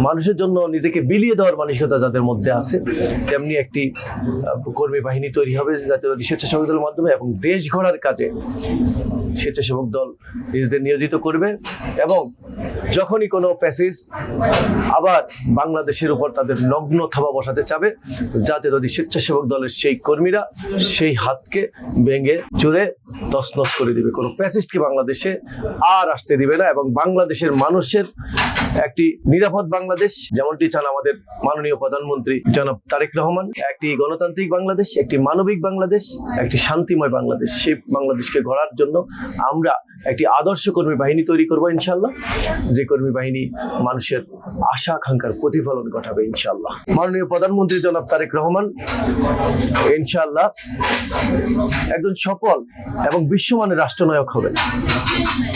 মানুষের জন্য নিজেকে বিলিয়ে দেওয়ার মানসিকতা যাদের মধ্যে আছে, তেমনি একটি কর্মী বাহিনী তৈরি হবে জাতীয়তাবাদী স্বেচ্ছাসেবক দলের মাধ্যমে, এবং দেশ গড়ার কাজে স্বেচ্ছাসেবক দল নিজেদের নিয়োজিত করবে। এবং যখনই কোনো প্যাসেজ আবার বাংলাদেশের উপর তাদের নগ্ন থাবা বসাতে চাবে, জাতীয়তাবাদী স্বেচ্ছাসেবক দলের সেই কর্মীরা সেই হাতকে ভেঙে চুরে তছনছ করে দিবে। কোনো প্যাসেজকে বাংলাদেশে আর আসতে দিবে না, এবং বাংলাদেশের মানুষের একটি নিরাপদ বাংলাদেশ যেমনটি চান আমাদের মাননীয় প্রধানমন্ত্রী জনাব তারেক রহমান, একটি গণতান্ত্রিক বাংলাদেশ, একটি মানবিক বাংলাদেশ, একটি শান্তিময় বাংলাদেশ, সেই বাংলাদেশকে গড়ার জন্য আমরা একটি আদর্শ কর্মী বাহিনী তৈরি করবো ইনশাআল্লাহ, যে কর্মী বাহিনী মানুষের আশা আকাঙ্ক্ষার প্রতিফলন ঘটাবে ইনশাআল্লাহ। মাননীয় প্রধানমন্ত্রী জনাব তারেক রহমান ইনশাআল্লাহ একজন সফল এবং বিশ্বমানের রাষ্ট্রনায়ক হবেন,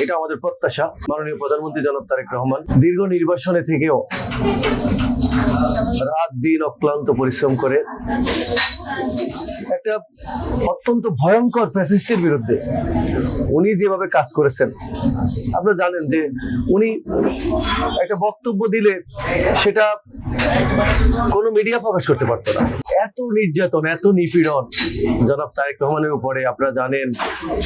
এটা আমাদের প্রত্যাশা। মাননীয় প্রধানমন্ত্রী জনাব তারেক রহমান দীর্ঘ নির্বাসনে থেকেও রাত দিন অক্লান্ত পরিশ্রম করে একটা অত্যন্ত ভয়ঙ্কর ফ্যাসিস্টের বিরুদ্ধে উনি যেভাবে কাজ করেছেন, আপনারা জানেন যে উনি একটা বক্তব্য দিলে সেটা কোনো মিডিয়া প্রকাশ করতে পারতো না। এত নির্যাতন, এত নিপীড়ন জনাব তারেক রহমানের উপরে, আপনারা জানেন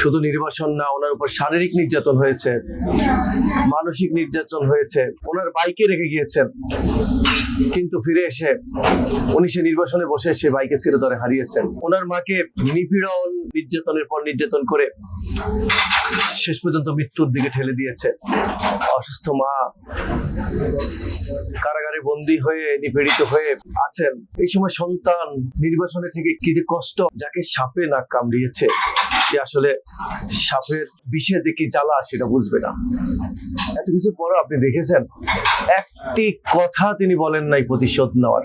শুধু নির্বাসন না, ওনার উপর শারীরিক নির্যাতন হয়েছে, মানসিক নির্যাতন হয়েছে, ওনার বাইকে রেখে গিয়েছেন, কিন্তু ফিরে এসে উনি সে নির্বাসনে বসে সে বাইকে চিরতরে হারিয়েছেন। ওনার মাকে নিপীড়ন নির্যাতনের পর নির্যাতন করে শেষ পর্যন্ত মৃত্যুর দিকে ঠেলে দিয়েছে। অসুস্থ মা কারাগারে বন্দী হয়ে নিপীড়িত হয়ে আছেন। এই সময় সন্তান নির্বাসনে থেকে কি যে কষ্ট, যাকে সাপে নাক কামড়িয়েছে সে আসলে সাপের বিষে যে কি জ্বালা সেটা বুঝবে না। এত কিছু পরও আপনি দেখেছেন একটি কথা তিনি বলেন নাই প্রতিশোধ নেওয়ার।